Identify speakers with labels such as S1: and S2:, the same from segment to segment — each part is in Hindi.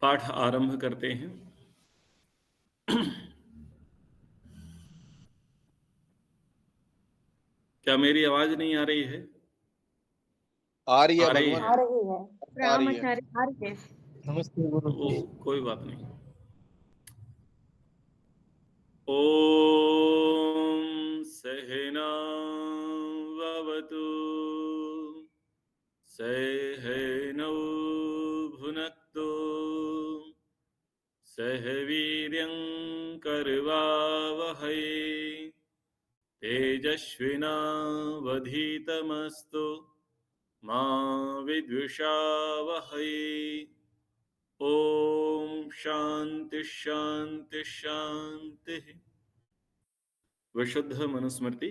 S1: पाठ आरंभ करते हैं। क्या मेरी आवाज नहीं आ रही है?
S2: आ रही है
S1: आ रही
S2: भगवान।
S1: है।
S3: आ रही है।
S2: आ
S3: राम
S2: रही है।
S3: आचार्य आ रही है।
S4: नमस्ते गुरु
S1: वो
S4: जी।
S1: कोई बात नहीं। ओम सहना ववतु सहनौ भुनक्तु सह वीर्यं करवावहै तेजस्विनावधीतमस्तु मा विद्विषावहै। ओम शांति शांति शांति। विशुद्ध मनुस्मृति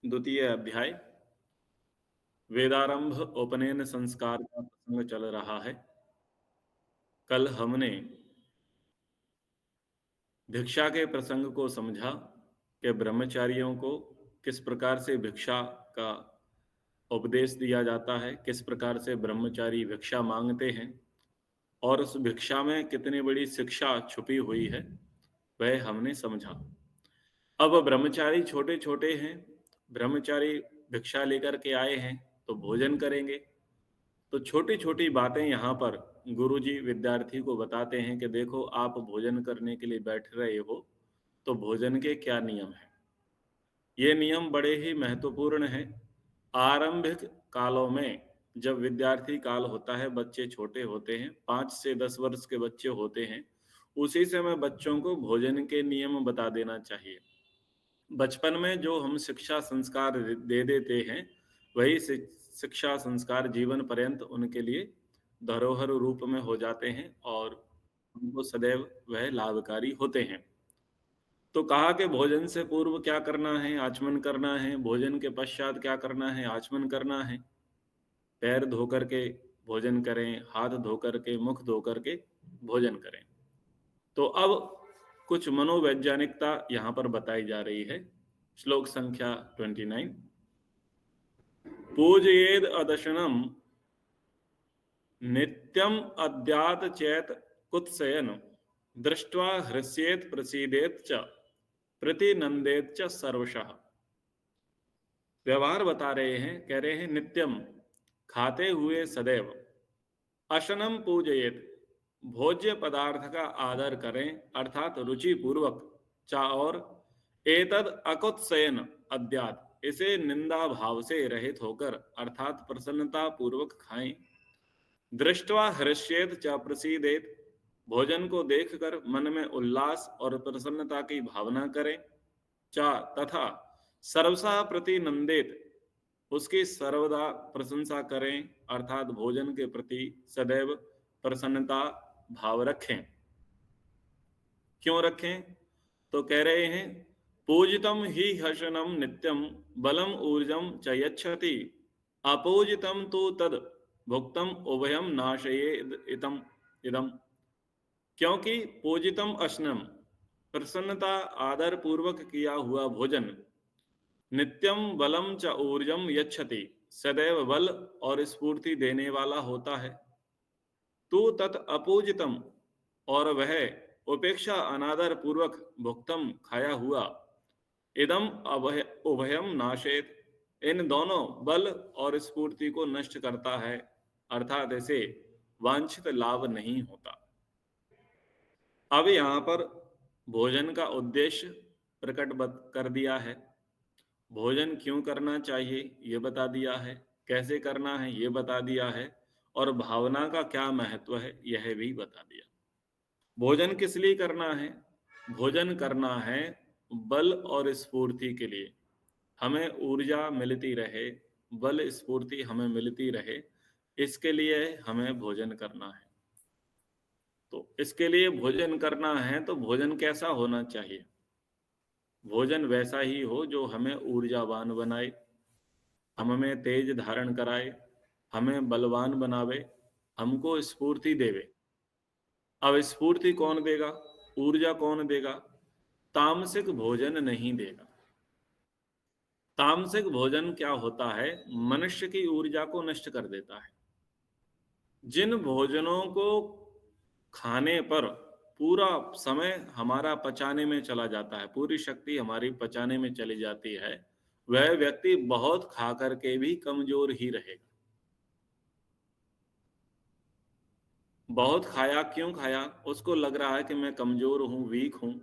S1: द्वितीय अध्याय वेदारंभ उपनयन संस्कार का प्रसंग चल रहा है। कल हमने भिक्षा के प्रसंग को समझा कि ब्रह्मचारियों को किस प्रकार से भिक्षा का उपदेश दिया जाता है, किस प्रकार से ब्रह्मचारी भिक्षा मांगते हैं और उस भिक्षा में कितनी बड़ी शिक्षा छुपी हुई है, वह हमने समझा। अब ब्रह्मचारी छोटे छोटे हैं, ब्रह्मचारी भिक्षा लेकर के आए हैं तो भोजन करेंगे। तो छोटी छोटी बातें यहाँ पर गुरुजी विद्यार्थी को बताते हैं कि देखो, आप भोजन करने के लिए बैठ रहे हो तो भोजन के क्या नियम हैं। ये नियम बड़े ही महत्वपूर्ण हैं। आरंभिक कालों में जब विद्यार्थी काल होता है, बच्चे छोटे होते हैं, 5 से 10 वर्ष के बच्चे होते हैं, उसी समय बच्चों को भोजन के नियम बता देना चाहिए। बचपन में जो हम शिक्षा संस्कार दे देते हैं, वही शिक्षा संस्कार जीवन पर्यंत उनके लिए धरोहर रूप में हो जाते हैं और उनको सदैव वह लाभकारी होते हैं। तो कहा कि भोजन से पूर्व क्या करना है, आचमन करना है। भोजन के पश्चात क्या करना है, आचमन करना है। पैर धो करके भोजन करें, हाथ धो करके, मुख धो करके भोजन करें। तो अब कुछ मनोवैज्ञानिकता यहाँ पर बताई जा रही है। श्लोक संख्या 29। पूजयेद अदशनम नित्यम अद्यात चेत कुत्सयन दृष्ट्वा हृष्येत प्रसीदेत च प्रतिनंदेत च सर्वशः। व्यवहार बता रहे हैं, कह रहे हैं नित्यम खाते हुए सदैव, अशनम पूजयेत भोज्य पदार्थ का आदर करें अर्थात रुचि पूर्वक, चा और एतद अकुत्सयन अद्यात इसे निंदा भाव से रहित होकर अर्थात प्रसन्नता पूर्वक खाएं। दृष्टवा हृष्येत च प्रसीदेत भोजन को देखकर मन में उल्लास और प्रसन्नता की भावना करें। चा तथा सर्वसा प्रतिनंदित उसकी सर्वदा प्रशंसा करें अर्थात भोजन के प्रति सदैव प्रसन्नता भाव रखें। क्यों रखें? तो कह रहे हैं पूजितम ही हर्षणम नित्यम बलम ऊर्जम च यच्छति अपूजितम तो तद भुक्तम उभयम नाशये इतम इदम। क्योंकि पूजितम अश्नम प्रसन्नता आदर पूर्वक किया हुआ भोजन, नित्यम बलम च ऊर्जम यच्छति सदैव बल और स्फूर्ति देने वाला होता है। तू तत् अपूजितम और वह उपेक्षा अनादर पूर्वक भुक्तम खाया हुआ, इदम उभयम नाशेत इन दोनों बल और स्फूर्ति को नष्ट करता है अर्थात इसे वांछित लाभ नहीं होता। अब यहाँ पर भोजन का उद्देश्य प्रकट कर दिया है। भोजन क्यों करना चाहिए ये बता दिया है, कैसे करना है ये बता दिया है, और भावना का क्या महत्व है यह भी बता दिया। भोजन किस लिए करना है? भोजन करना है बल और स्फूर्ति के लिए, हमें ऊर्जा मिलती रहे, बल स्फूर्ति हमें मिलती रहे, इसके लिए हमें भोजन करना है। तो इसके लिए भोजन करना है तो भोजन कैसा होना चाहिए? भोजन वैसा ही हो जो हमें ऊर्जावान बनाए, हमें तेज धारण कराए, हमें बलवान बनावे, हमको स्फूर्ति देवे। अब स्फूर्ति कौन देगा, ऊर्जा कौन देगा? तामसिक भोजन नहीं देगा। तामसिक भोजन क्या होता है? मनुष्य की ऊर्जा को नष्ट कर देता है। जिन भोजनों को खाने पर पूरा समय हमारा पचाने में चला जाता है, पूरी शक्ति हमारी पचाने में चली जाती है, वह व्यक्ति बहुत खा कर के भी कमज़ोर ही रहेगा। बहुत खाया, क्यों खाया? उसको लग रहा है कि मैं कमज़ोर हूँ, वीक हूँ,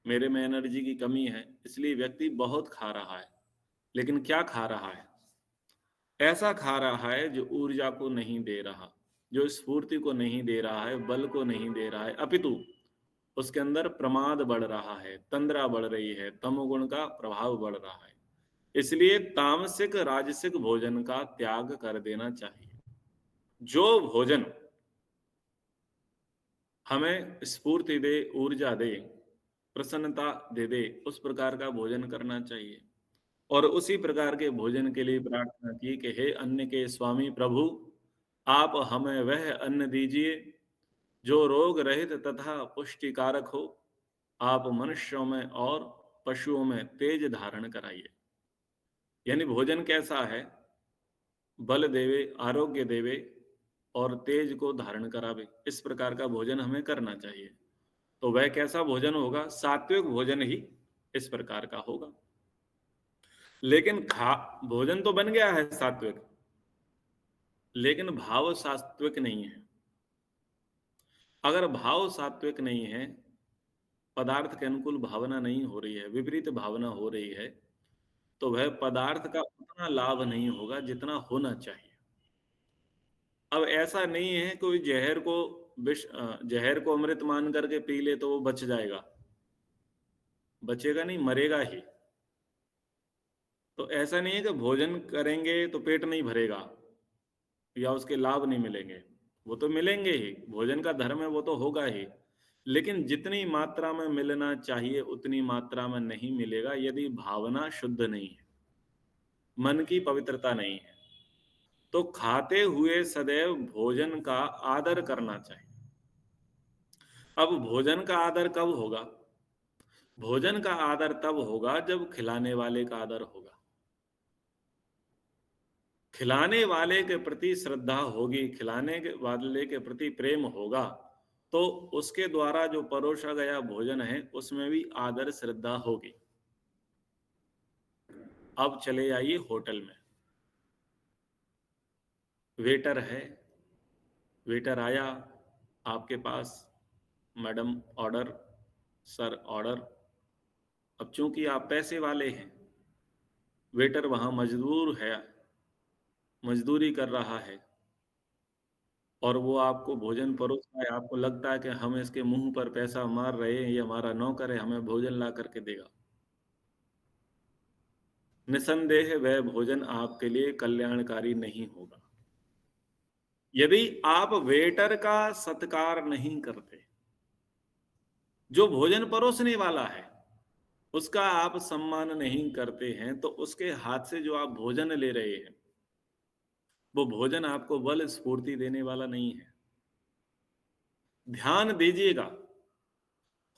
S1: मेरे में एनर्जी की कमी है, इसलिए व्यक्ति बहुत खा रहा है। लेकिन क्या खा रहा है? ऐसा खा रहा है जो ऊर्जा को नहीं दे रहा, जो स्फूर्ति को नहीं दे रहा है, बल को नहीं दे रहा है, अपितु उसके अंदर प्रमाद बढ़ रहा है, तंद्रा बढ़ रही है, तमोगुण का प्रभाव बढ़ रहा है। इसलिए तामसिक, राजसिक भोजन का त्याग कर देना चाहिए। जो भोजन हमें स्फूर्ति दे, ऊर्जा दे, प्रसन्नता दे दे, उस प्रकार का भोजन करना चाहिए। और उसी प्रकार के भोजन के लिए प्रार्थना की कि हे अन्न के स्वामी प्रभु, आप हमें वह अन्न दीजिए जो रोग रहित तथा पुष्टिकारक हो। आप मनुष्यों में और पशुओं में तेज धारण कराइए। यानी भोजन कैसा है? बल देवे, आरोग्य देवे और तेज को धारण करावे। इस प्रकार का भोजन हमें करना चाहिए। तो वह कैसा भोजन होगा? सात्विक भोजन ही इस प्रकार का होगा। लेकिन खा भोजन तो बन गया है सात्विक, लेकिन भाव सात्विक नहीं है। अगर भाव सात्विक नहीं है, पदार्थ के अनुकूल भावना नहीं हो रही है, विपरीत भावना हो रही है, तो वह पदार्थ का उतना लाभ नहीं होगा जितना होना चाहिए। अब ऐसा नहीं है कोई जहर को अमृत मान करके पी ले तो वो बच जाएगा, बचेगा नहीं, मरेगा ही। तो ऐसा नहीं है कि भोजन करेंगे तो पेट नहीं भरेगा या उसके लाभ नहीं मिलेंगे, वो तो मिलेंगे ही, भोजन का धर्म है वो तो होगा ही। लेकिन जितनी मात्रा में मिलना चाहिए उतनी मात्रा में नहीं मिलेगा यदि भावना शुद्ध नहीं है, मन की पवित्रता नहीं है। तो खाते हुए सदैव भोजन का आदर करना चाहिए। अब भोजन का आदर कब होगा? भोजन का आदर तब होगा जब खिलाने वाले का आदर होगा। खिलाने वाले के प्रति श्रद्धा होगी, खिलाने के वाले के प्रति प्रेम होगा, तो उसके द्वारा जो परोसा गया भोजन है उसमें भी आदर श्रद्धा होगी। अब चले आइए होटल में। वेटर है, वेटर आया आपके पास, मैडम ऑर्डर, सर ऑर्डर। अब चूंकि आप पैसे वाले हैं, वेटर वहां मजदूर है, मजदूरी कर रहा है, और वो आपको भोजन परोस रहा है, आपको लगता है कि हम इसके मुंह पर पैसा मार रहे हैं, ये हमारा नौकर है, हमें भोजन ला करके देगा। निसंदेह वह भोजन आपके लिए कल्याणकारी नहीं होगा यदि आप वेटर का सत्कार नहीं करते। जो भोजन परोसने वाला है उसका आप सम्मान नहीं करते हैं, तो उसके हाथ से जो आप भोजन ले रहे हैं वो भोजन आपको बल स्फूर्ति देने वाला नहीं है। ध्यान दीजिएगा,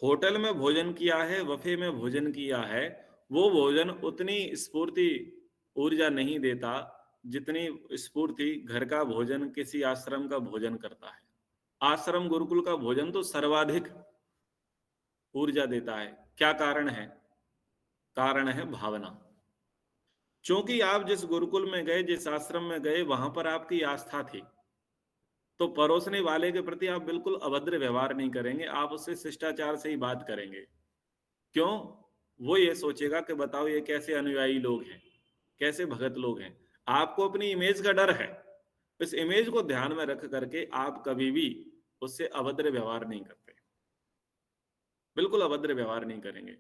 S1: होटल में भोजन किया है, बफे में भोजन किया है, वो भोजन उतनी स्फूर्ति, ऊर्जा नहीं देता जितनी स्फूर्ति घर का भोजन, किसी आश्रम का भोजन करता है। आश्रम गुरुकुल का भोजन तो सर्वाधिक ऊर्जा देता है। क्या कारण है? कारण है भावना। क्योंकि आप जिस गुरुकुल में गए, जिस आश्रम में गए, वहां पर आपकी आस्था थी, तो परोसने वाले के प्रति आप बिल्कुल अभद्र व्यवहार नहीं करेंगे, आप उससे शिष्टाचार से ही बात करेंगे। क्यों? वो ये सोचेगा कि बताओ ये कैसे अनुयायी लोग हैं, कैसे भगत लोग हैं। आपको अपनी इमेज का डर है। इस इमेज को ध्यान में रख करके आप कभी भी उससे अभद्र व्यवहार नहीं करते, बिल्कुल अभद्र व्यवहार नहीं करेंगे।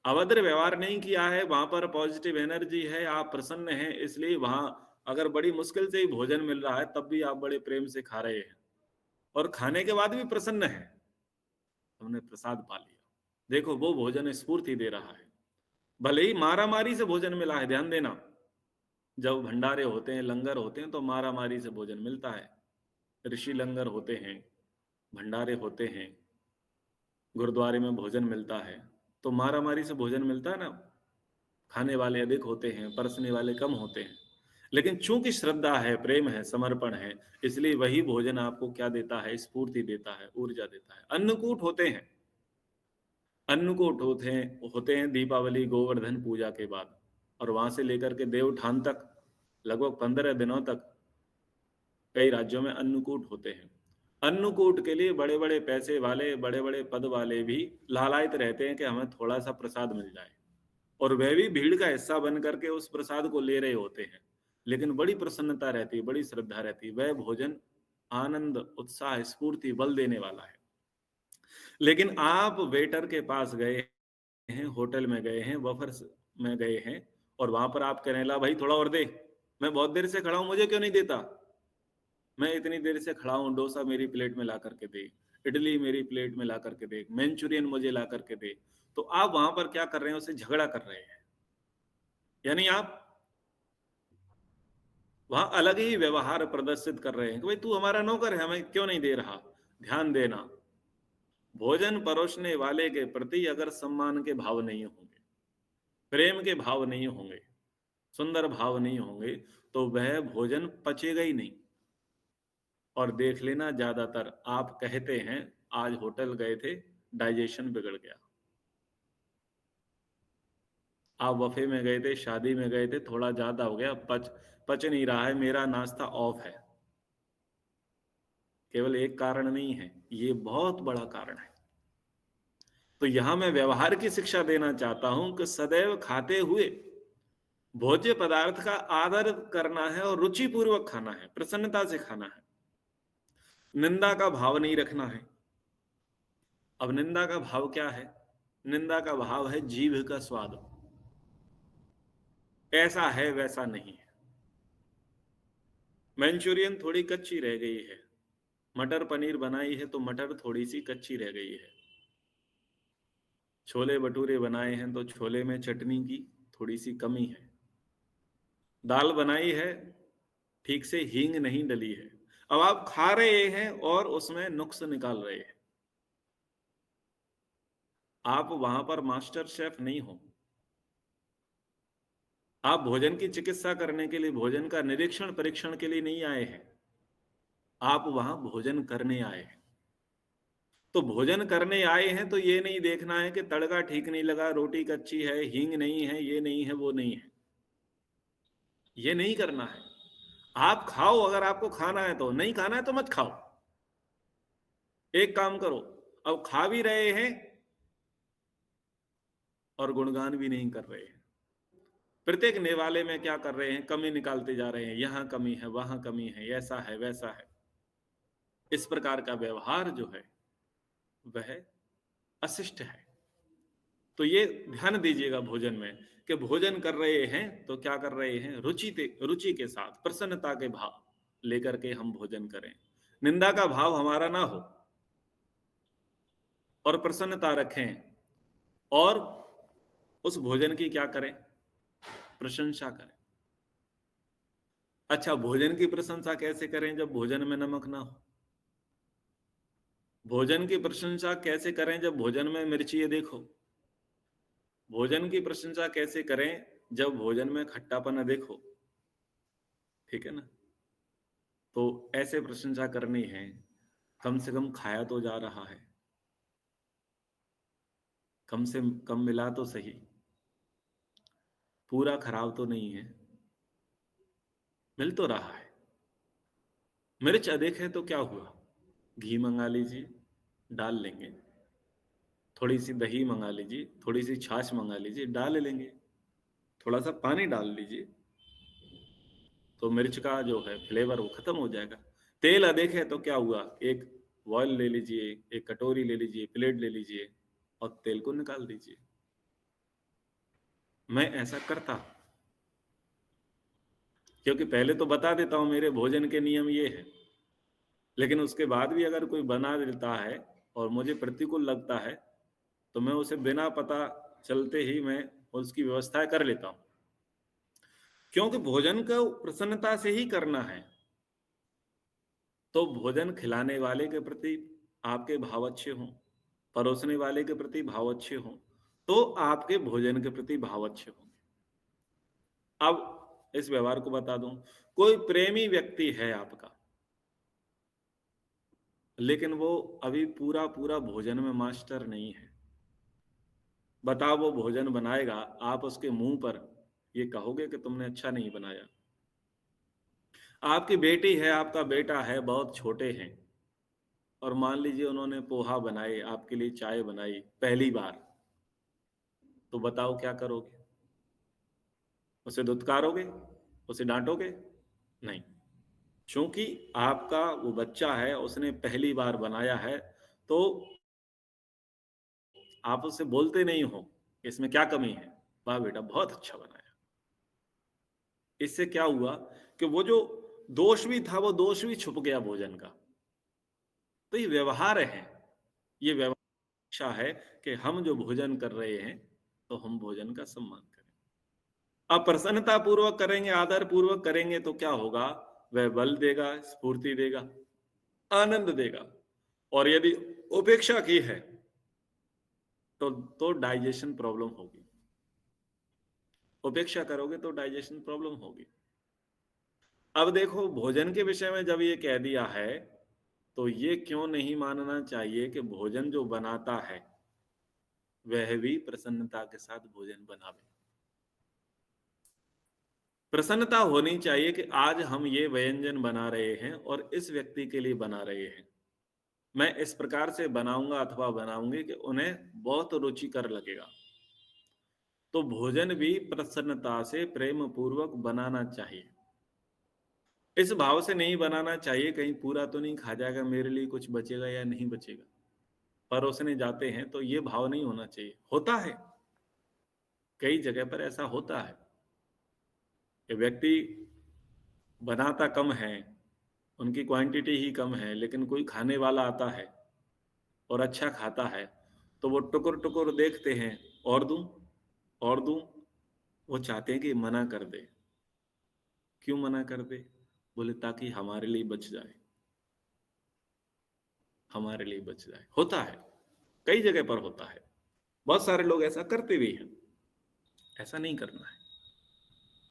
S1: अभद्र व्यवहार नहीं किया है, वहां पर पॉजिटिव एनर्जी है, आप प्रसन्न हैं, इसलिए वहां अगर बड़ी मुश्किल से ही भोजन मिल रहा है तब भी आप बड़े प्रेम से खा रहे हैं, और खाने के बाद भी प्रसन्न है, हमने प्रसाद पा लिया। देखो वो भोजन स्फूर्ति दे रहा है। भले ही मारा मारी से भोजन मिला है, ध्यान देना, जब भंडारे होते हैं, लंगर होते हैं, तो मारा मारी से भोजन मिलता है। ऋषि लंगर होते हैं, भंडारे होते हैं, गुरुद्वारे में भोजन मिलता है, तो मारा मारी से भोजन मिलता है ना। खाने वाले अधिक होते हैं, परसने वाले कम होते हैं। लेकिन चूंकि श्रद्धा है, प्रेम है, समर्पण है, इसलिए वही भोजन आपको क्या देता है? स्फूर्ति देता है, ऊर्जा देता है। अन्नकूट होते हैं, अन्नकूट होते हैं दीपावली गोवर्धन पूजा के बाद, और वहां से लेकर के देवउठान तक लगभग 15 दिनों तक कई राज्यों में अन्नकूट होते हैं। अन्नकूट के लिए बड़े बड़े पैसे वाले, बड़े बड़े पद वाले भी लालायित रहते हैं कि हमें थोड़ा सा प्रसाद मिल जाए, और वह भी भीड़ का हिस्सा बन करके उस प्रसाद को ले रहे होते हैं। लेकिन बड़ी प्रसन्नता रहती है, बड़ी श्रद्धा रहती है। वह भोजन आनंद, उत्साह, स्फूर्ति, बल देने वाला है। लेकिन आप वेटर के पास गए हैं, होटल में गए हैं, वफर्स में गए हैं, और वहां पर आप कहने ला भाई थोड़ा और दे, मैं बहुत देर से खड़ा हूं, मुझे क्यों नहीं देता? मैं इतनी देर से खड़ा हूं, डोसा मेरी प्लेट में ला करके दे, इडली मेरी प्लेट में ला करके दे, मंचूरियन मुझे ला करके दे। तो आप वहां पर क्या कर रहे हैं? उससे झगड़ा कर रहे हैं। यानी आप वहां अलग ही व्यवहार प्रदर्शित कर रहे हैं कि भाई तू हमारा नौकर है, हमें क्यों नहीं दे रहा? ध्यान देना, भोजन परोसने वाले के प्रति अगर सम्मान के भाव नहीं होंगे, प्रेम के भाव नहीं होंगे, सुंदर भाव नहीं होंगे, तो वह भोजन पचेगा ही नहीं। और देख लेना, ज्यादातर आप कहते हैं आज होटल गए थे, डाइजेशन बिगड़ गया। आप वफे में गए थे, शादी में गए थे, थोड़ा ज्यादा हो गया, पच नहीं रहा है, मेरा नाश्ता ऑफ है। केवल एक कारण नहीं है, ये बहुत बड़ा कारण है। तो यहां मैं व्यवहार की शिक्षा देना चाहता हूं कि सदैव खाते हुए भोज्य पदार्थ का आदर करना है, और रुचिपूर्वक खाना है, प्रसन्नता से खाना है। निंदा का भाव नहीं रखना है। अब निंदा का भाव क्या है? निंदा का भाव है जीभ का स्वाद, ऐसा है वैसा नहीं है। मंचूरियन थोड़ी कच्ची रह गई है, मटर पनीर बनाई है तो मटर थोड़ी सी कच्ची रह गई है। छोले भटूरे बनाए हैं तो छोले में चटनी की थोड़ी सी कमी है। दाल बनाई है, ठीक से हींग नहीं डली है। अब आप खा रहे हैं और उसमें नुक्स निकाल रहे हैं। आप वहां पर मास्टर शेफ नहीं हो। आप भोजन की चिकित्सा करने के लिए, भोजन का निरीक्षण परीक्षण के लिए नहीं आए हैं। आप वहां भोजन करने आए हैं। तो भोजन करने आए हैं तो ये नहीं देखना है कि तड़का ठीक नहीं लगा, रोटी कच्ची है, हींग नहीं है, ये नहीं है, वो नहीं है। ये नहीं करना है। आप खाओ, अगर आपको खाना है तो, नहीं खाना है तो मत खाओ। एक काम करो, अब खा भी रहे हैं और गुणगान भी नहीं कर रहे हैं। प्रत्येक निवाले में क्या कर रहे हैं? कमी निकालते जा रहे हैं, यहां कमी है, वहां कमी है, ऐसा है, वैसा है। इस प्रकार का व्यवहार जो है वह अशिष्ट है। तो ये ध्यान दीजिएगा भोजन में, कि भोजन कर रहे हैं तो क्या कर रहे हैं? रुचि के साथ, प्रसन्नता के भाव लेकर के हम भोजन करें। निंदा का भाव हमारा ना हो, और प्रसन्नता रखें, और उस भोजन की क्या करें? प्रशंसा करें। अच्छा, भोजन की प्रशंसा कैसे करें जब भोजन में नमक ना हो? भोजन की प्रशंसा कैसे करें जब भोजन में मिर्ची देखो? भोजन की प्रशंसा कैसे करें जब भोजन में खट्टापन देखो? ठीक है ना? तो ऐसे प्रशंसा करनी है, कम से कम खाया तो जा रहा है, कम से कम मिला तो सही, पूरा खराब तो नहीं है, मिल तो रहा है। मिर्च अधिक है तो क्या हुआ? घी मंगा लीजिए, डाल लेंगे। थोड़ी सी दही मंगा लीजिए, थोड़ी सी छाछ मंगा लीजिए, डाल लेंगे। थोड़ा सा पानी डाल लीजिए, तो मिर्च का जो है फ्लेवर वो खत्म हो जाएगा। तेल अधिक है तो क्या हुआ? एक बॉयल ले लीजिए, एक कटोरी ले लीजिए, प्लेट ले लीजिए, और तेल को निकाल दीजिए। मैं ऐसा करता, क्योंकि पहले तो बता देता हूं मेरे भोजन के नियम ये है। लेकिन उसके बाद भी अगर कोई बना देता है और मुझे प्रतिकूल लगता है, तो मैं उसे बिना पता चलते ही मैं उसकी व्यवस्था कर लेता हूं। क्योंकि भोजन को प्रसन्नता से ही करना है। तो भोजन खिलाने वाले के प्रति आपके भाव अच्छे हों, परोसने वाले के प्रति भाव अच्छे हों, तो आपके भोजन के प्रति भाव अच्छे होंगे। अब इस व्यवहार को बता दूं। कोई प्रेमी व्यक्ति है आपका, लेकिन वो अभी पूरा पूरा भोजन में मास्टर नहीं है। बताओ, वो भोजन बनाएगा, आप उसके मुंह पर ये कहोगे कि तुमने अच्छा नहीं बनाया? आपकी बेटी है, आपका बेटा है, बहुत छोटे हैं, और मान लीजिए उन्होंने पोहा बनाए, आपके लिए चाय बनाई पहली बार, तो बताओ क्या करोगे? उसे धुतकारोगे? उसे डांटोगे? नहीं। चूंकि आपका वो बच्चा है, उसने पहली बार बनाया है, तो आप उससे बोलते नहीं हो कि इसमें क्या कमी है। वाह बेटा, बहुत अच्छा बनाया। इससे क्या हुआ कि वो जो दोष भी था, वो दोष भी छुप गया भोजन का। तो ये व्यवहार है, ये व्यवहार इच्छा है कि हम जो भोजन कर रहे हैं, तो हम भोजन का सम्मान करें। अब प्रसन्नता पूर्वक करेंगे, आदर पूर्वक करेंगे, तो क्या होगा? वह बल देगा, स्फूर्ति देगा, आनंद देगा। और यदि उपेक्षा की है, तो डाइजेशन प्रॉब्लम होगी। उपेक्षा करोगे तो डाइजेशन प्रॉब्लम होगी। अब देखो, भोजन के विषय में जब ये कह दिया है, तो ये क्यों नहीं मानना चाहिए कि भोजन जो बनाता है वह भी प्रसन्नता के साथ भोजन बनावे। प्रसन्नता होनी चाहिए कि आज हम ये व्यंजन बना रहे हैं और इस व्यक्ति के लिए बना रहे हैं। मैं इस प्रकार से बनाऊंगा अथवा बनाऊंगी कि उन्हें बहुत रुचिकर लगेगा। तो भोजन भी प्रसन्नता से प्रेम पूर्वक बनाना चाहिए। इस भाव से नहीं बनाना चाहिए कहीं पूरा तो नहीं खा जाएगा, मेरे लिए कुछ बचेगा या नहीं बचेगा। परोसने जाते हैं तो ये भाव नहीं होना चाहिए। होता है, कई जगह पर ऐसा होता है कि व्यक्ति बनाता कम है, उनकी क्वांटिटी ही कम है, लेकिन कोई खाने वाला आता है और अच्छा खाता है, तो वो टुकुर टुकुर देखते हैं, और दूं, और दूं। वो चाहते हैं कि मना कर दे। क्यों मना कर दे? बोले ताकि हमारे लिए बच जाए, हमारे लिए बच जाए। होता है, कई जगह पर होता है। बहुत सारे लोग ऐसा करते भी हैं। ऐसा नहीं करना है।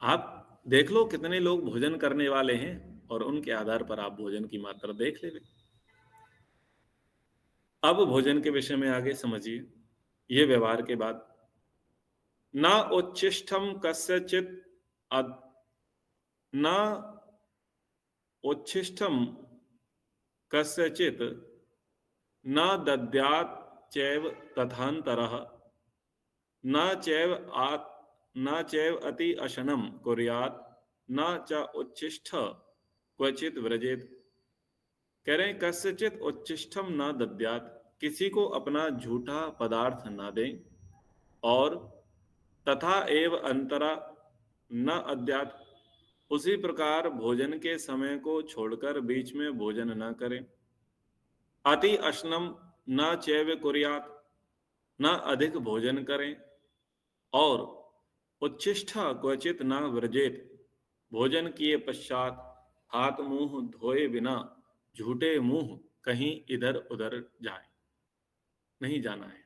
S1: आप देख लो कितने लोग भोजन करने वाले हैं, और उनके आधार पर आप भोजन की मात्रा देख ले। अब भोजन के विषय में आगे समझिए। ये व्यवहार के बाद, न उच्छिष्टम कस्यचित न उच्छिष्टम कस्यचित न दद्यात् चैव तथान्तरः न चैव आत् न चैव अति अशनम कुर्यात् न च उच्छिष्ट क्वचित व्रजेत। कह रहे हैं कस्यचित उच्छिष्टम न दद्यात्, किसी को अपना झूठा पदार्थ ना दें, और तथा एव अंतरा न अद्यात्, उसी प्रकार भोजन के समय को छोड़कर बीच में भोजन न करें। अति अश्नम न चैव कुर्यात्, न अधिक भोजन करें, और उच्छिष्ट क्वचित न व्रजेत, भोजन किए पश्चात हाथ मुंह धोए बिना झूठे मुंह कहीं इधर उधर जाए नहीं जाना है।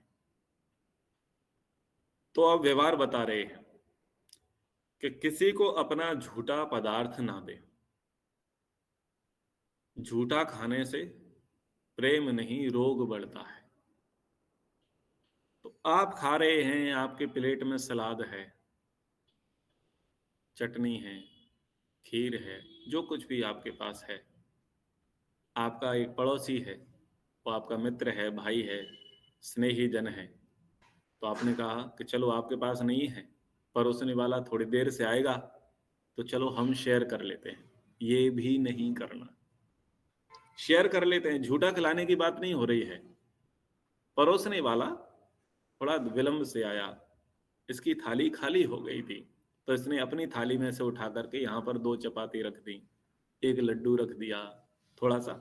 S1: तो अब व्यवहार बता रहे हैं कि किसी को अपना झूठा पदार्थ ना दे। झूठा खाने से प्रेम नहीं, रोग बढ़ता है। तो आप खा रहे हैं, आपके प्लेट में सलाद है, चटनी है, खीर है, जो कुछ भी आपके पास है। आपका एक पड़ोसी है, वो आपका मित्र है, भाई है, स्नेही जन है। तो आपने कहा कि चलो आपके पास नहीं है, परोसने वाला थोड़ी देर से आएगा, तो चलो हम शेयर कर लेते हैं। ये भी नहीं करना। शेयर कर लेते हैं, झूठा खिलाने की बात नहीं हो रही है। परोसने वाला थोड़ा विलंब से आया, इसकी थाली खाली हो गई थी, तो इसने अपनी थाली में से उठा करके यहाँ पर 2 चपाती रख दी, एक लड्डू रख दिया, थोड़ा सा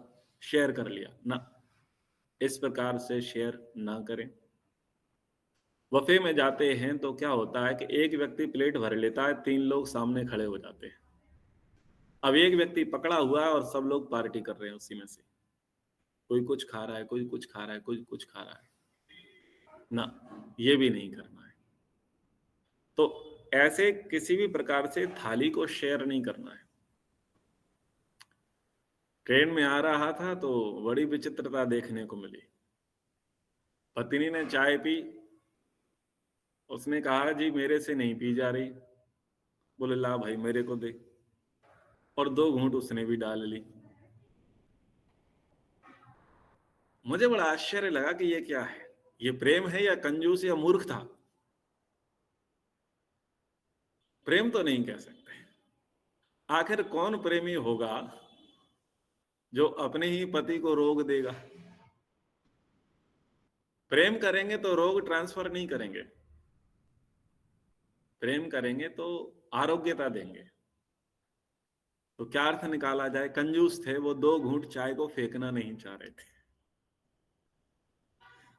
S1: शेयर कर लिया ना। इस प्रकार से शेयर ना करें। वफे में जाते हैं तो क्या होता है कि एक व्यक्ति प्लेट भर लेता है, 3 लोग सामने खड़े हो जाते हैं। अब एक व्यक्ति पकड़ा हुआ है और सब लोग पार्टी कर रहे हैं उसी में से। कोई कुछ खा रहा है, कोई कुछ खा रहा है, कोई कुछ खा रहा है ना। ये भी नहीं करना है। तो ऐसे किसी भी प्रकार से थाली को शेयर नहीं करना है। ट्रेन में आ रहा था तो बड़ी विचित्रता देखने को मिली। पत्नी ने चाय पी, उसने कहा जी मेरे से नहीं पी जा रही। बोले ला भाई मेरे को दे, और 2 घूंट उसने भी डाल ली। मुझे बड़ा आश्चर्य लगा कि ये क्या है, ये प्रेम है या कंजूस या मूर्खता। प्रेम तो नहीं कह सकते। आखिर कौन प्रेमी होगा जो अपने ही पति को रोग देगा। प्रेम करेंगे तो रोग ट्रांसफर नहीं करेंगे, प्रेम करेंगे तो आरोग्यता देंगे। तो क्या अर्थ निकाला जाए, कंजूस थे वो, 2 घूंट चाय को फेंकना नहीं चाह रहे थे।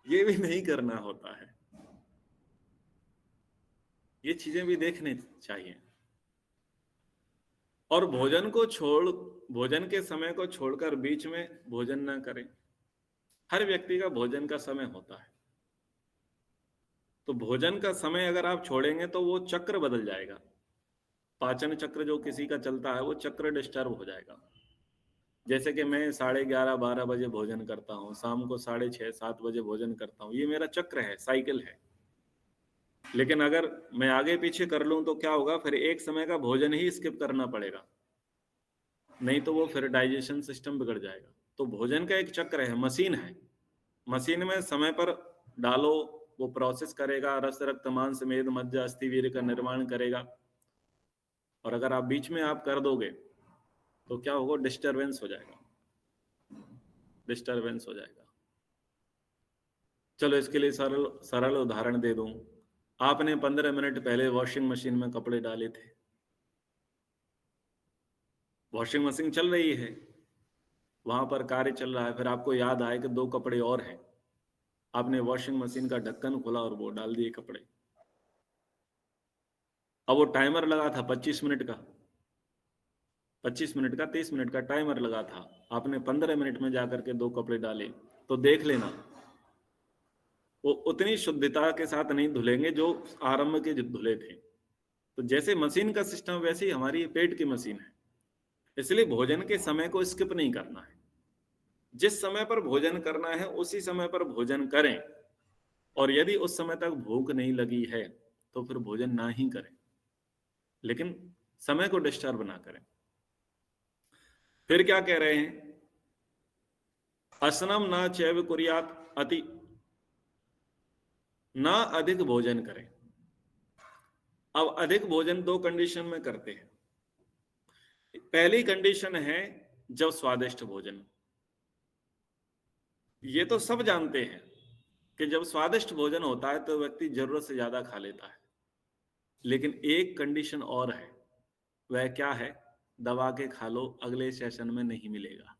S1: ये भी नहीं करना होता है, ये चीजें भी देखने चाहिए। और भोजन के समय को छोड़कर बीच में भोजन ना करें। हर व्यक्ति का भोजन का समय होता है, तो भोजन का समय अगर आप छोड़ेंगे तो वो चक्र बदल जाएगा। पाचन चक्र जो किसी का चलता है वो चक्र डिस्टर्ब हो जाएगा। जैसे कि मैं 11:30-12 बजे भोजन करता हूँ, शाम को 6:30-7 बजे भोजन करता हूँ, ये मेरा चक्र है, साइकिल है। लेकिन अगर मैं आगे पीछे कर लूं तो क्या होगा, फिर एक समय का भोजन ही स्किप करना पड़ेगा, नहीं तो वो फिर डाइजेशन सिस्टम बिगड़ जाएगा। तो भोजन का एक चक्र है, मशीन है। मशीन में समय पर डालो, वो प्रोसेस करेगा, रस रक्त मांस मेद मज्जा अस्थि वीर्य का निर्माण करेगा। और अगर आप बीच में आप कर दोगे तो क्या होगा, डिस्टरबेंस हो जाएगा, डिस्टरबेंस हो जाएगा। चलो इसके लिए सरल सरल उदाहरण दे दूं। आपने 15 मिनट पहले वॉशिंग मशीन में कपड़े डाले थे, वॉशिंग मशीन चल रही है, वहां पर कार्य चल रहा है, फिर आपको याद आए कि 2 कपड़े और हैं। आपने वॉशिंग मशीन का ढक्कन खोला और वो डाल दिए कपड़े। अब वो टाइमर लगा था 25 मिनट का, 25 मिनट का, 30 मिनट का टाइमर लगा था। आपने 15 मिनट में जाकर के 2 कपड़े डाले, तो देख लेना वो उतनी शुद्धता के साथ नहीं धुलेंगे जो आरंभ के धुले थे। तो जैसे मशीन का सिस्टम, वैसे ही हमारी पेट की मशीन है। इसलिए भोजन के समय को स्किप नहीं करना है। जिस समय पर भोजन करना है उसी समय पर भोजन करें, और यदि उस समय तक भूख नहीं लगी है तो फिर भोजन ना ही करें, लेकिन समय को डिस्टर्ब ना करें। फिर क्या कह रहे हैं, असनम ना चैव कुर्यात अति, ना अधिक भोजन करें। अब अधिक भोजन 2 कंडीशन में करते हैं। पहली कंडीशन है जब स्वादिष्ट भोजन, ये तो सब जानते हैं कि जब स्वादिष्ट भोजन होता है तो व्यक्ति जरूरत से ज्यादा खा लेता है। लेकिन एक कंडीशन और है, वह क्या है, दबा के खा लो, अगले सेशन में नहीं मिलेगा।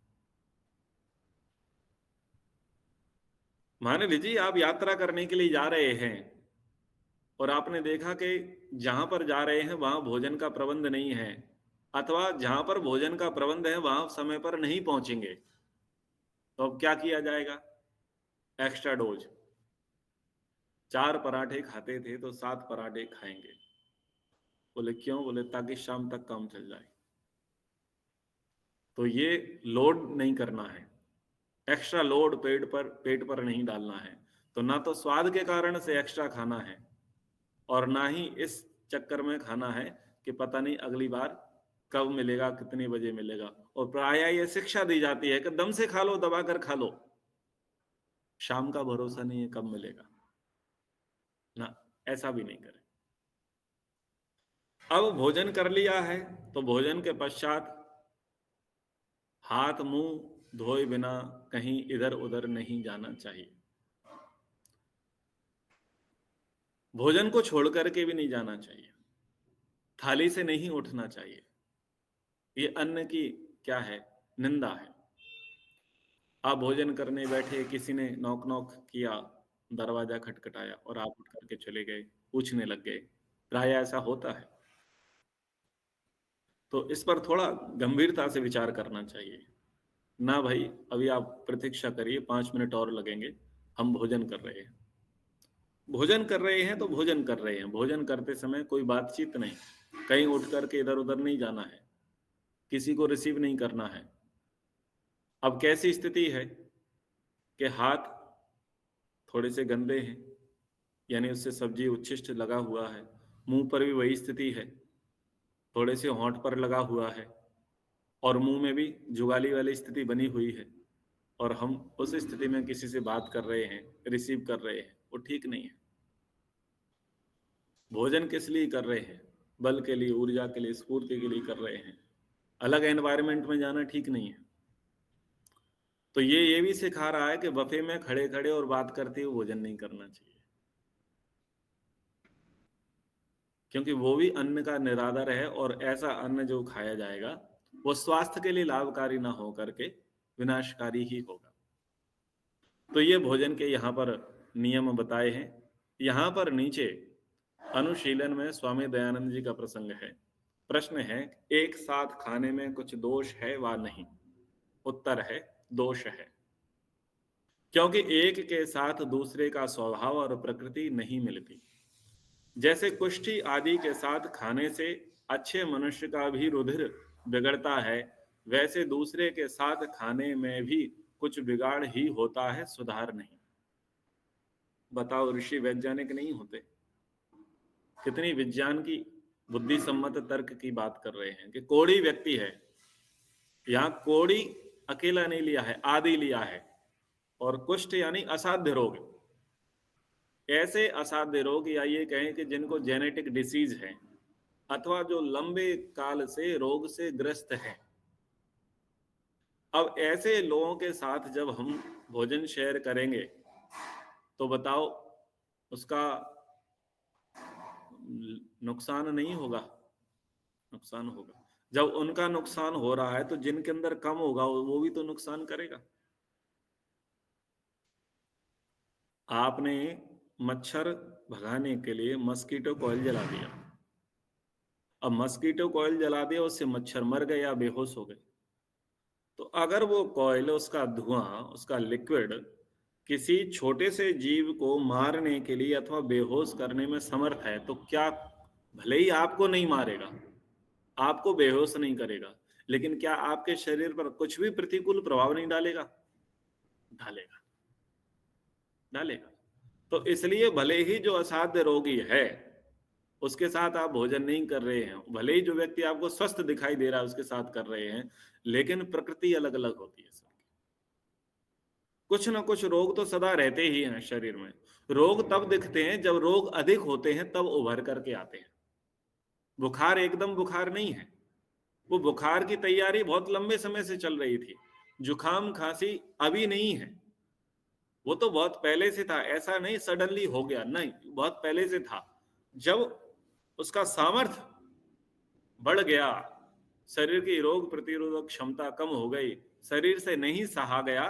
S1: मान लीजिए आप यात्रा करने के लिए जा रहे हैं और आपने देखा कि जहां पर जा रहे हैं वहां भोजन का प्रबंध नहीं है, अथवा जहां पर भोजन का प्रबंध है वहां समय पर नहीं पहुंचेंगे, तो अब क्या किया जाएगा, एक्स्ट्रा डोज। 4 पराठे खाते थे तो 7 पराठे खाएंगे। बोले क्यों, बोले ताकि शाम तक काम चल जाए। तो ये लोड नहीं करना है, एक्स्ट्रा लोड पेट पर नहीं डालना है। तो ना तो स्वाद के कारण से एक्स्ट्रा खाना है, और ना ही इस चक्कर में खाना है कि पता नहीं अगली बार कब मिलेगा, कितने बजे मिलेगा। और प्रायः ये शिक्षा दी जाती है कि दम से खा लो, दबा कर खा लो, शाम का भरोसा नहीं है कब मिलेगा ना, ऐसा भी नहीं करें। अब भोजन कर लिया है तो भोजन के पश्चात हाथ मुंह धोए बिना कहीं इधर उधर नहीं जाना चाहिए। भोजन को छोड़ करके भी नहीं जाना चाहिए, थाली से नहीं उठना चाहिए। ये अन्न की क्या है, निंदा है। आप भोजन करने बैठे, किसी ने नॉक नॉक किया, दरवाजा खटखटाया और आप उठ करके चले गए, पूछने लग गए, प्राय ऐसा होता है। तो इस पर थोड़ा गंभीरता से विचार करना चाहिए। ना भाई, अभी आप प्रतीक्षा करिए, 5 मिनट और लगेंगे, हम भोजन कर रहे हैं। भोजन कर रहे हैं तो भोजन कर रहे हैं, भोजन करते समय कोई बातचीत नहीं, कहीं उठ करके इधर उधर नहीं जाना है, किसी को रिसीव नहीं करना है। अब कैसी स्थिति है कि हाथ थोड़े से गंदे हैं, यानी उससे सब्जी उच्छिष्ट लगा हुआ है, मुंह पर भी वही स्थिति है, थोड़े से होंठ पर लगा हुआ है, और मुंह में भी जुगाली वाली स्थिति बनी हुई है, और हम उस स्थिति में किसी से बात कर रहे हैं, रिसीव कर रहे हैं, वो ठीक नहीं है। भोजन किस लिए कर रहे हैं? बल के लिए, ऊर्जा के लिए, स्फूर्ति के लिए कर रहे हैं। अलग एनवायरनमेंट में जाना ठीक नहीं है। तो ये भी सिखा रहा है कि बफे में खड़े खड़े और बात करते हुए भोजन नहीं करना चाहिए, क्योंकि वो भी अन्न का निरादर है, और ऐसा अन्न जो खाया जाएगा वो स्वास्थ्य के लिए लाभकारी ना हो करके विनाशकारी ही होगा। तो ये भोजन के यहाँ पर नियम बताए हैं। यहाँ पर नीचे अनुशीलन में स्वामी दयानंद जी का प्रसंग है। प्रश्न है, एक साथ खाने में कुछ दोष है वा नहीं? उत्तर है, दोष है, क्योंकि एक के साथ दूसरे का स्वभाव और प्रकृति नहीं मिलती। जैसे कुष्ठी आदि के साथ खाने से अच्छे मनुष्य का भी रुधिर बिगड़ता है, वैसे दूसरे के साथ खाने में भी कुछ बिगाड़ ही होता है, सुधार नहीं। बताओ, ऋषि वैज्ञानिक नहीं होते? कितनी विज्ञान की बुद्धि सम्मत तर्क की बात कर रहे हैं कि कोढ़ी व्यक्ति है, यहाँ कोढ़ी अकेला नहीं लिया है, आदि लिया है, और कुष्ठ यानी असाध्य रोग। ऐसे असाध्य रोग, या ये कहें कि जिनको जेनेटिक डिसीज है, अथवा जो लंबे काल से रोग से ग्रस्त है। अब ऐसे लोगों के साथ जब हम भोजन शेयर करेंगे तो बताओ, उसका नुकसान नहीं होगा? नुकसान होगा। जब उनका नुकसान हो रहा है तो जिनके अंदर कम होगा वो भी तो नुकसान करेगा। आपने मच्छर भगाने के लिए मस्कीटो कॉइल जला दिया, अब मस्कीटो कॉइल जला दिया, उससे मच्छर मर गए या बेहोश हो गए। तो अगर वो कॉइल, उसका धुआं, उसका लिक्विड किसी छोटे से जीव को मारने के लिए अथवा बेहोश करने में समर्थ है, तो क्या, भले ही आपको नहीं मारेगा, आपको बेहोश नहीं करेगा, लेकिन क्या आपके शरीर पर कुछ भी प्रतिकूल प्रभाव नहीं डालेगा? डालेगा, डालेगा। तो इसलिए भले ही जो असाध्य रोगी है उसके साथ आप भोजन नहीं कर रहे हैं, भले ही जो व्यक्ति आपको स्वस्थ दिखाई दे रहा है उसके साथ कर रहे हैं, लेकिन प्रकृति अलग अलग होती है सबकी। कुछ ना कुछ रोग तो सदा रहते ही हैं शरीर में। रोग तब दिखते हैं जब रोग अधिक होते हैं, तब उभर करके आते हैं। बुखार एकदम बुखार नहीं है, वो बुखार की तैयारी बहुत लंबे समय से चल रही थी। जुकाम खांसी अभी नहीं है, वो तो बहुत पहले से था, ऐसा नहीं सडनली हो गया, नहीं, बहुत पहले से था। जब उसका सामर्थ्य बढ़ गया, शरीर की रोग प्रतिरोधक क्षमता कम हो गई, शरीर से नहीं सहा गया,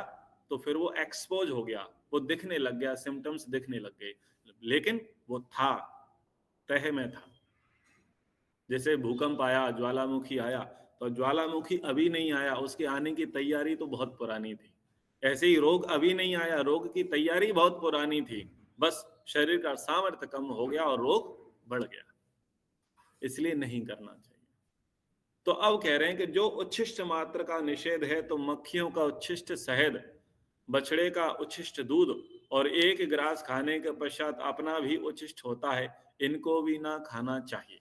S1: तो फिर वो एक्सपोज हो गया, वो दिखने लग गया, सिम्टम्स दिखने लग गए। लेकिन वो था, तह में था। जैसे भूकंप आया, ज्वालामुखी आया, तो ज्वालामुखी अभी नहीं आया, उसके आने की तैयारी तो बहुत पुरानी थी। ऐसे ही रोग अभी नहीं आया, रोग की तैयारी बहुत पुरानी थी, बस शरीर का सामर्थ्य कम हो गया और रोग बढ़ गया। इसलिए नहीं करना चाहिए। तो अब कह रहे हैं कि जो उच्छिष्ट मात्र का निषेध है, तो मक्खियों का उच्छिष्ट शहद, बछड़े का उच्छिष्ट दूध, और एक गिलास खाने के पश्चात अपना भी उच्छिष्ट होता है, इनको भी ना खाना चाहिए।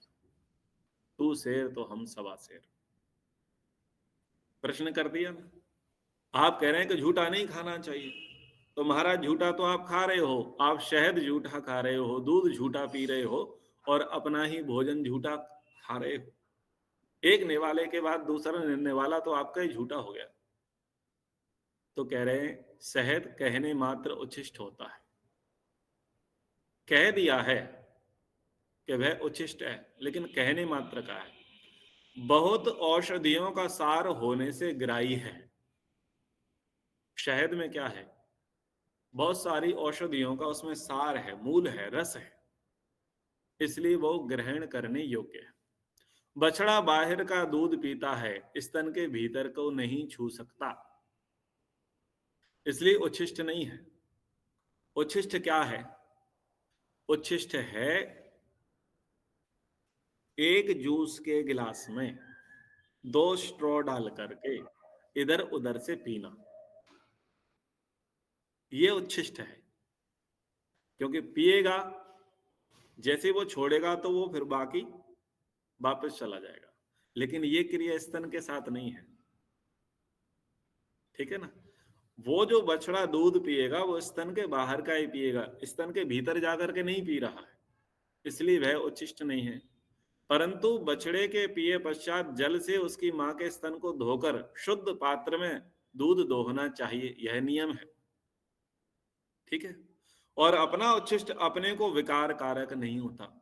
S1: तू शेर तो हम सवा शेर। प्रश्न कर दिया ना। आप कह रहे हैं कि झूठा नहीं खाना चाहिए, तो महाराज झूठा तो आप खा रहे हो, आप शहद झूठा खा रहे हो, दूध झूठा पी रहे हो, और अपना ही भोजन झूठा खा रहे हो। एक निवाले के बाद दूसरा निवाला तो आपका ही झूठा हो गया। तो कह रहे हैं शहद कहने मात्र उच्छिष्ट होता है, कह दिया है कि वह उच्छिष्ट है, लेकिन कहने मात्र का है। बहुत औषधियों का सार होने से ग्राही है। शहद में क्या है? बहुत सारी औषधियों का उसमें सार है, मूल है, रस है, इसलिए वो ग्रहण करने योग्य है। बछड़ा बाहर का दूध पीता है, स्तन के भीतर को नहीं छू सकता, इसलिए उच्छिष्ट नहीं है। उच्छिष्ट क्या है? उच्छिष्ट है एक जूस के गिलास में 2 स्ट्रॉ डाल करके इधर उधर से पीना, ये उच्छिष्ट है। क्योंकि पिएगा, जैसे ही वो छोड़ेगा तो वो फिर बाकी वापस चला जाएगा, लेकिन ये क्रिया स्तन के साथ नहीं है। ठीक है ना? वो जो बछड़ा दूध पिएगा वो स्तन के बाहर का ही पिएगा, स्तन के भीतर जाकर के नहीं पी रहा है, इसलिए वह उच्छिष्ट नहीं है। परंतु बछड़े के पिए पश्चात जल से उसकी मां के स्तन को धोकर शुद्ध पात्र में दूध दोहना चाहिए, यह नियम है। ठीक है? और अपना उच्छिष्ट अपने को विकार कारक नहीं होता।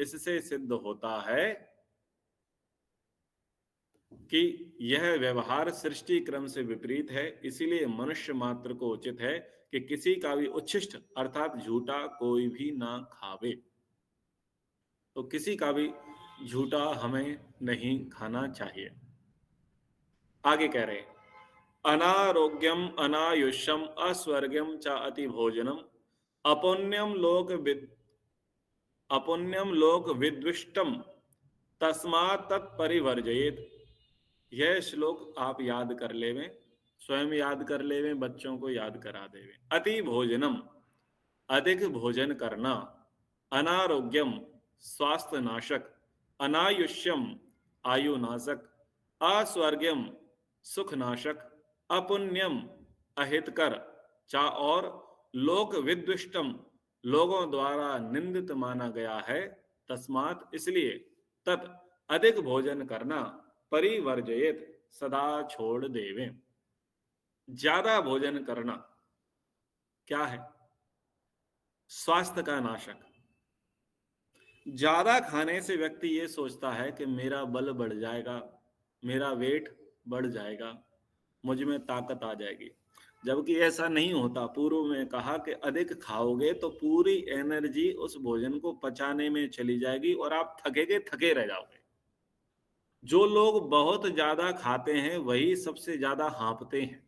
S1: इससे सिद्ध होता है कि यह व्यवहार सृष्टि क्रम से विपरीत है, इसीलिए मनुष्य मात्र को उचित है कि किसी का भी उच्छिष्ट अर्थात झूठा कोई भी ना खावे। तो किसी का भी झूठा हमें नहीं खाना चाहिए। आगे कह रहे हैं, अनारोग्यम अनायुष्यम अस्वर्ग्यम च अति भोजनम अपुण्यम लोक विद अपुण्यम लोक विद्विष्टम तस्मात् तत्परिवर्जयेत। यह श्लोक आप याद कर लेवें, स्वयं याद कर लेवें, बच्चों को याद करा देवें। अति भोजनम अधिक भोजन करना, अनारोग्यम स्वास्थ्य नाशक, अनायुष्यम आयु नाशक, अस्वर्ग्यम सुख नाशक, अपुण्यम अहितकर चा और लोक विद्विष्टम लोगों द्वारा निंदित माना गया है। तस्मात इसलिए तत् अधिक भोजन करना परिवर्जयेत सदा छोड़ देवें। ज्यादा भोजन करना क्या है? स्वास्थ्य का नाशक। ज्यादा खाने से व्यक्ति ये सोचता है कि मेरा बल बढ़ जाएगा, मेरा वेट बढ़ जाएगा, मुझ में ताकत आ जाएगी, जबकि ऐसा नहीं होता। पूर्व में कहा कि अधिक खाओगे तो पूरी एनर्जी उस भोजन को पचाने में चली जाएगी और आप थके रह जाओगे। जो लोग बहुत ज्यादा खाते हैं वही सबसे ज्यादा हाँफते हैं,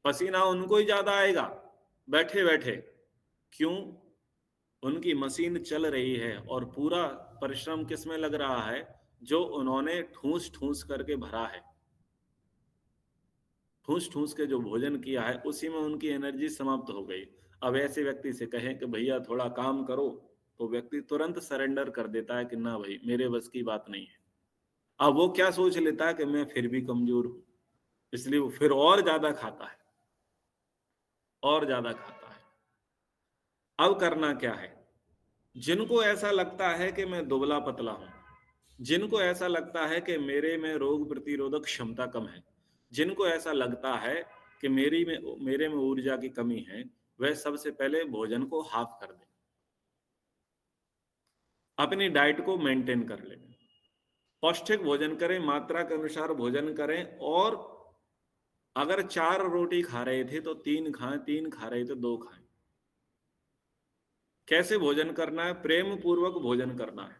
S1: पसीना उनको ही ज्यादा आएगा बैठे बैठे। क्यों? उनकी मशीन चल रही है और पूरा परिश्रम किस में लग रहा है? जो उन्होंने ठूस ठूस करके भरा है, ठूस ठूस के जो भोजन किया है उसी में उनकी एनर्जी समाप्त हो गई। अब ऐसे व्यक्ति से कहें कि भैया थोड़ा काम करो, तो व्यक्ति तुरंत सरेंडर कर देता है कि ना भाई मेरे बस की बात नहीं है। अब वो क्या सोच लेता है कि मैं फिर भी कमजोर हूं, इसलिए वो फिर और ज्यादा खाता है, और ज्यादा खाता है। अब करना क्या है? जिनको ऐसा लगता है कि मैं दुबला पतला हूं, जिनको ऐसा लगता है कि मेरे में रोग प्रतिरोधक क्षमता कम है, जिनको ऐसा लगता है कि मेरे में ऊर्जा की कमी है, वह सबसे पहले भोजन को हाफ कर दें, अपनी डाइट को मेंटेन कर लें, पौष्टिक भोजन करें, मात्रा के अनुसार भोजन करें। और अगर 4 रोटी खा रहे थे तो 3 खाएं, 3 खा रहे थे 2 खाएं। कैसे भोजन करना है? प्रेम पूर्वक भोजन करना है।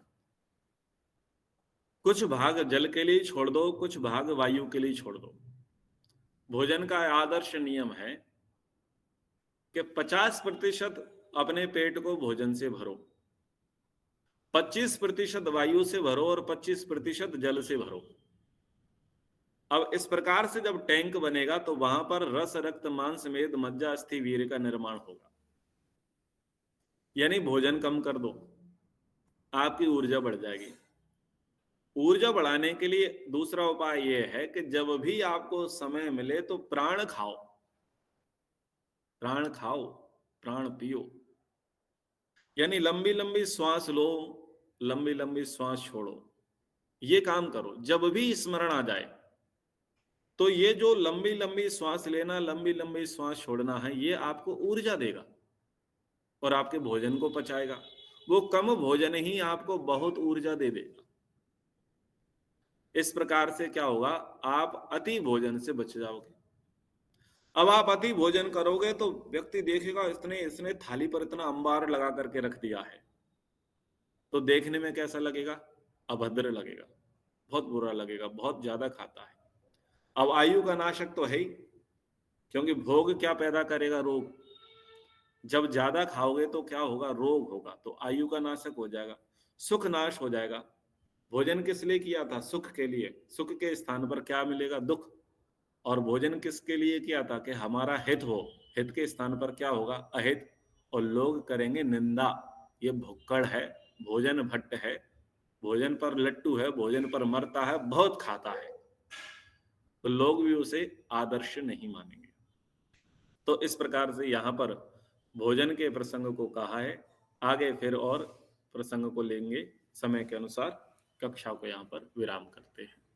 S1: कुछ भाग जल के लिए छोड़ दो, कुछ भाग वायु के लिए छोड़ दो। भोजन का आदर्श नियम है कि 50% अपने पेट को भोजन से भरो, 25% वायु से भरो और 25% जल से भरो। अब इस प्रकार से जब टैंक बनेगा तो वहां पर रस रक्त मांस मेद मज्जा अस्थि वीर्य का निर्माण होगा। यानी भोजन कम कर दो, आपकी ऊर्जा बढ़ जाएगी। ऊर्जा बढ़ाने के लिए दूसरा उपाय यह है कि जब भी आपको समय मिले तो प्राण खाओ, प्राण खाओ, प्राण पियो। यानी लंबी लंबी श्वास लो, लंबी लंबी श्वास छोड़ो, ये काम करो जब भी स्मरण आ जाए। तो ये जो लंबी लंबी श्वास लेना, लंबी लंबी श्वास छोड़ना है, ये आपको ऊर्जा देगा और आपके भोजन को पचाएगा। वो कम भोजन ही आपको बहुत ऊर्जा दे देगा। इस प्रकार से क्या होगा? आप अति भोजन से बच जाओगे। अब आप अति भोजन करोगे तो व्यक्ति देखेगा इसने इसने थाली पर इतना अंबार लगा करके रख दिया है, तो देखने में कैसा लगेगा? अभद्र लगेगा, बहुत बुरा लगेगा, बहुत ज्यादा खाता है। अब आयु का नाशक तो है ही, क्योंकि भोग क्या पैदा करेगा? रोग। जब ज्यादा खाओगे तो क्या होगा? रोग होगा, तो आयु का नाशक हो जाएगा, सुख नाश हो जाएगा। भोजन किस लिए किया था? सुख के लिए। सुख के स्थान पर क्या मिलेगा? दुख। और भोजन किसके लिए किया था? कि हमारा हित हो। हित के स्थान पर क्या होगा? अहित। और लोग करेंगे निंदा, ये भुक्कड़ है, भोजन भट्ट है, भोजन पर लट्टू है, भोजन पर मरता है, बहुत खाता है, तो लोग भी उसे आदर्श नहीं मानेंगे। तो इस प्रकार से यहाँ पर भोजन के प्रसंग को कहा है। आगे फिर और प्रसंग को लेंगे समय के अनुसार। कक्षा को यहाँ पर विराम करते हैं।